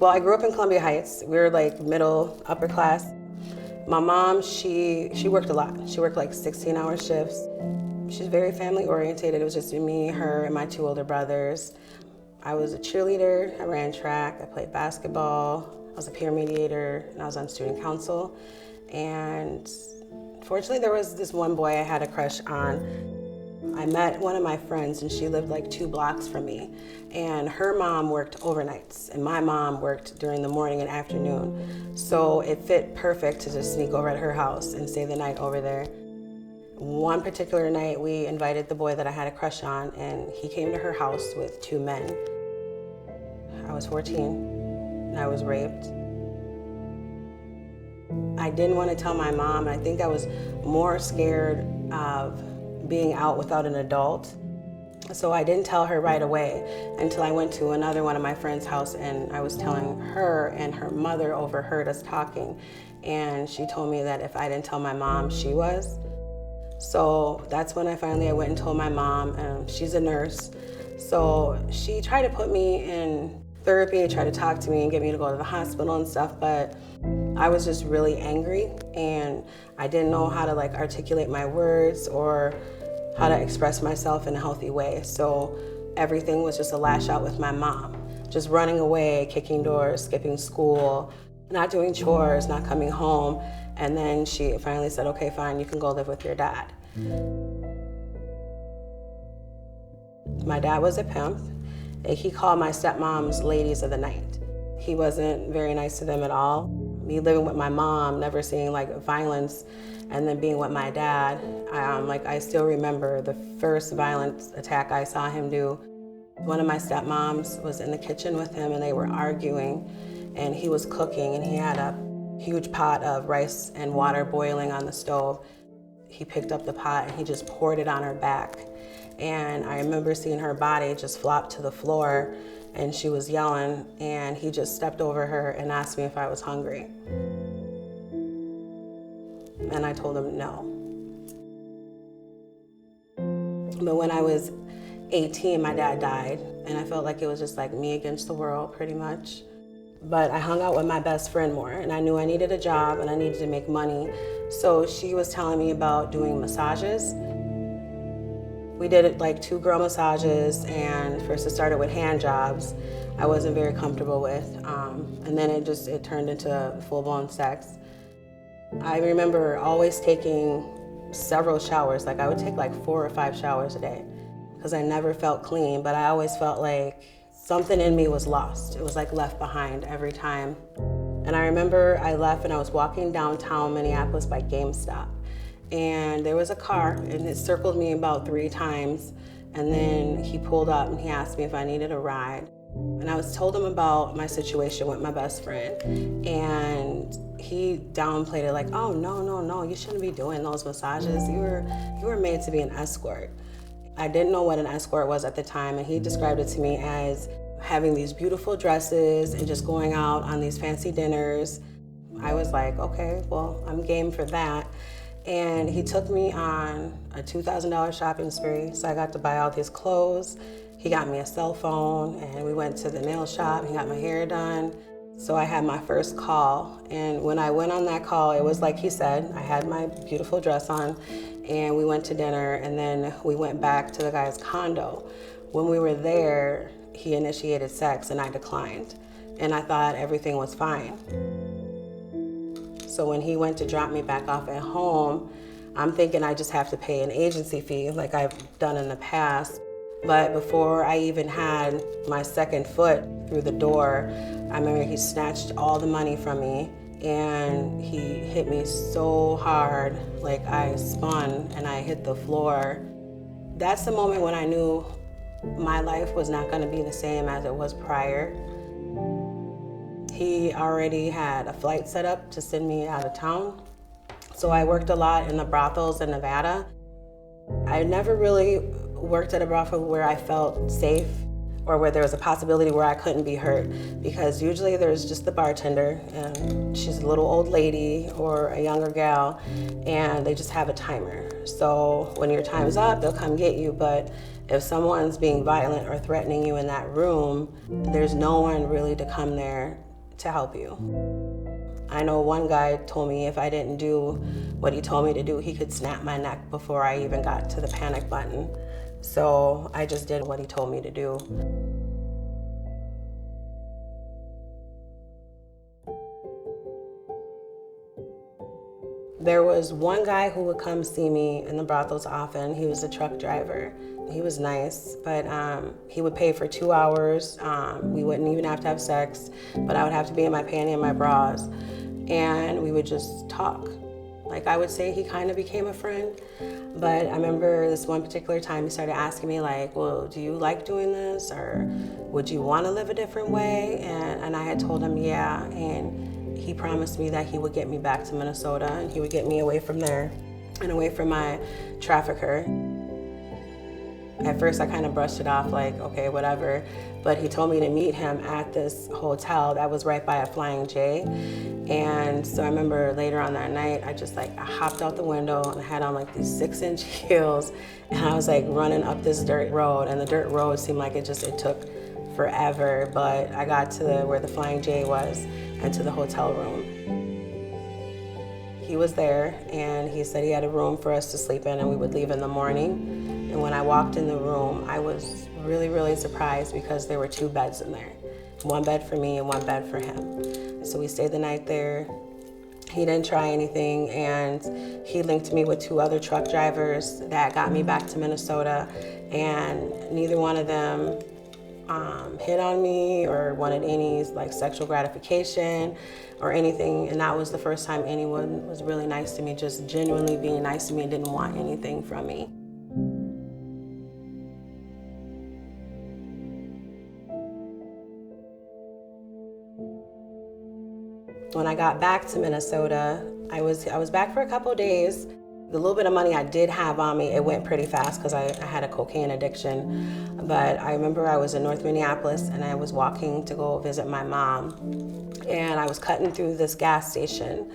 Well, I grew up in Columbia Heights. We were like middle, upper class. My mom, she worked a lot. She worked like 16-hour shifts. She's very family oriented. It was just me, her, and my 2 older brothers. I was a cheerleader, I ran track, I played basketball, I was a peer mediator, and I was on student council. And fortunately, there was this one boy I had a crush on. I met one of my friends and she lived like 2 blocks from me. And her mom worked overnights and my mom worked during the morning and afternoon. So it fit perfect to just sneak over at her house and stay the night over there. One particular night we invited the boy that I had a crush on and he came to her house with 2 men. I was 14 and I was raped. I didn't want to tell my mom, and I think I was more scared of being out without an adult. So I didn't tell her right away until I went to another one of my friend's house and I was telling her, and her mother overheard us talking. And she told me that if I didn't tell my mom, she was. So that's when I went and told my mom, and she's a nurse. So she tried to put me in therapy, tried to talk to me and get me to go to the hospital and stuff, but I was just really angry and I didn't know how to like articulate my words or how to express myself in a healthy way. So everything was just a lash out with my mom, just running away, kicking doors, skipping school, not doing chores, not coming home. And then she finally said, okay, fine, you can go live with your dad. My dad was a pimp. He called my stepmoms ladies of the night. He wasn't very nice to them at all. Me living with my mom, never seeing like violence, and then being with my dad, I still remember the first violent attack I saw him do. One of my stepmoms was in the kitchen with him and they were arguing, and he was cooking and he had a huge pot of rice and water boiling on the stove. He picked up the pot and he just poured it on her back. And I remember seeing her body just flop to the floor and she was yelling, and he just stepped over her and asked me if I was hungry. And I told him no. But when I was 18, my dad died, and I felt like it was just like me against the world, pretty much. But I hung out with my best friend more, and I knew I needed a job and I needed to make money. So she was telling me about doing massages. We did it like 2 girl massages, and first it started with hand jobs I wasn't very comfortable with. And then it turned into full-blown sex. I remember always taking several showers. Like I would take like 4 or 5 showers a day because I never felt clean, but I always felt like something in me was lost. It was like left behind every time. And I remember I left and I was walking downtown Minneapolis by GameStop. And there was a car and it circled me about 3 times. And then he pulled up and he asked me if I needed a ride. And I told him about my situation with my best friend. And he downplayed it like, oh, no, you shouldn't be doing those massages. You were made to be an escort. I didn't know what an escort was at the time, and he described it to me as having these beautiful dresses and just going out on these fancy dinners. I was like, okay, well, I'm game for that. And he took me on a $2,000 shopping spree, so I got to buy all these clothes. He got me a cell phone, and we went to the nail shop. He got my hair done. So I had my first call, and when I went on that call, it was like he said. I had my beautiful dress on, and we went to dinner, and then we went back to the guy's condo. When we were there, he initiated sex, and I declined, and I thought everything was fine. So when he went to drop me back off at home, I'm thinking I just have to pay an agency fee like I've done in the past. But before I even had my second foot through the door, I remember he snatched all the money from me and he hit me so hard, like I spun and I hit the floor. That's the moment when I knew my life was not gonna be the same as it was prior. He already had a flight set up to send me out of town. So I worked a lot in the brothels in Nevada. I never really worked at a brothel where I felt safe or where there was a possibility where I couldn't be hurt, because usually there's just the bartender and she's a little old lady or a younger gal and they just have a timer. So when your time's up, they'll come get you, but if someone's being violent or threatening you in that room, there's no one really to come there to help you. I know one guy told me if I didn't do what he told me to do, he could snap my neck before I even got to the panic button. So I just did what he told me to do. There was one guy who would come see me in the brothels often. He was a truck driver. He was nice, but he would pay for 2 hours. We wouldn't even have to have sex, but I would have to be in my panty and my bras. And we would just talk. Like, I would say he kind of became a friend, but I remember this one particular time he started asking me like, well, do you like doing this? Or would you want to live a different way? And I had told him, yeah. And he promised me that he would get me back to Minnesota and he would get me away from there and away from my trafficker. At first I kind of brushed it off like, okay, whatever. But he told me to meet him at this hotel that was right by a Flying J. And so I remember later on that night, I hopped out the window and I had on like these 6-inch heels and I was like running up this dirt road, and the dirt road seemed like it took forever, but I got to where the Flying J was and to the hotel room. He was there and he said he had a room for us to sleep in and we would leave in the morning. And when I walked in the room, I was really, really surprised because there were 2 beds in there. One bed for me and one bed for him. So we stayed the night there. He didn't try anything, and he linked me with 2 other truck drivers that got me back to Minnesota, and neither one of them hit on me or wanted any like sexual gratification or anything. And that was the first time anyone was really nice to me, just genuinely being nice to me and didn't want anything from me. When I got back to Minnesota, I was back for a couple days. The little bit of money I did have on me, it went pretty fast because I had a cocaine addiction. But I remember I was in North Minneapolis and I was walking to go visit my mom. And I was cutting through this gas station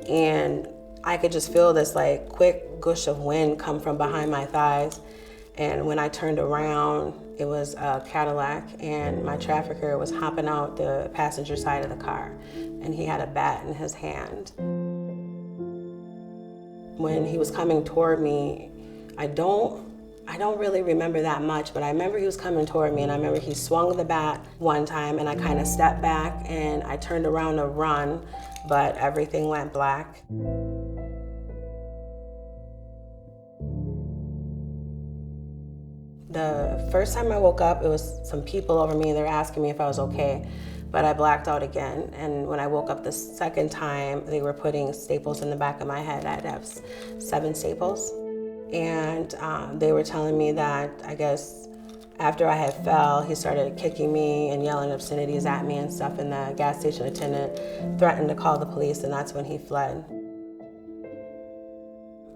and I could just feel this like quick gush of wind come from behind my thighs. And when I turned around, it was a Cadillac and my trafficker was hopping out the passenger side of the car and he had a bat in his hand. When he was coming toward me, I don't really remember that much, but I remember he was coming toward me and I remember he swung the bat one time and I kind of stepped back and I turned around to run, but everything went black. The first time I woke up, it was some people over me. They were asking me if I was okay, but I blacked out again. And when I woke up the second time, they were putting staples in the back of my head. I'd have 7 staples. And they were telling me that, I guess, after I had fell, he started kicking me and yelling obscenities at me and stuff, and the gas station attendant threatened to call the police, and that's when he fled.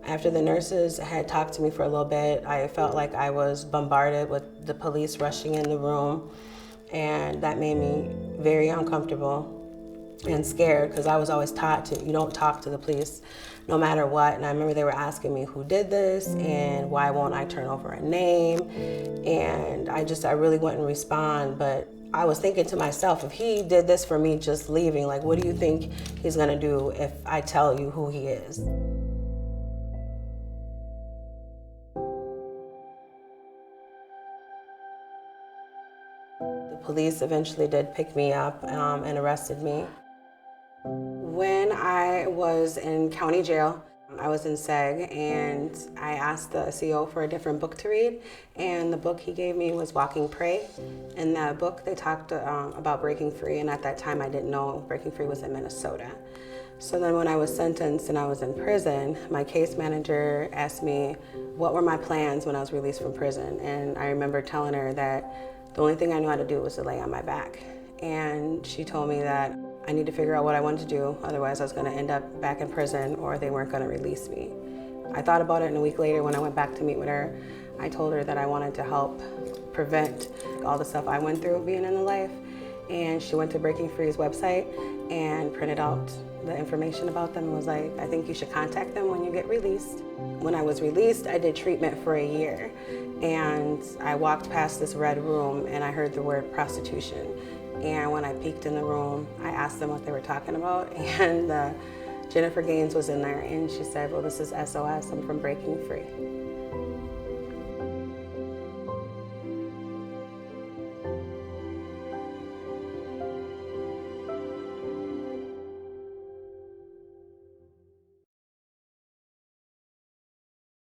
After the nurses had talked to me for a little bit, I felt like I was bombarded with the police rushing in the room, and that made me very uncomfortable and scared because I was always taught you don't talk to the police no matter what. And I remember they were asking me who did this and why won't I turn over a name, and I really wouldn't respond. But I was thinking to myself, if he did this for me just leaving, like what do you think he's gonna do if I tell you who he is? The police eventually did pick me up and arrested me. When I was in county jail, I was in SEG, and I asked the CO for a different book to read, and the book he gave me was Walking Prey. In that book, they talked about breaking free, and at that time, I didn't know breaking free was in Minnesota. So then when I was sentenced and I was in prison, my case manager asked me what were my plans when I was released from prison, and I remember telling her that the only thing I knew how to do was to lay on my back. And she told me that I need to figure out what I wanted to do, otherwise I was going to end up back in prison or they weren't going to release me. I thought about it, and a week later when I went back to meet with her, I told her that I wanted to help prevent all the stuff I went through being in the life. And she went to Breaking Free's website and printed out the information about them and was like, I think you should contact them when you get released. When I was released, I did treatment for a year, and I walked past this red room and I heard the word prostitution. And when I peeked in the room, I asked them what they were talking about, and Jennifer Gaines was in there, and she said, well, this is SOS, I'm from Breaking Free.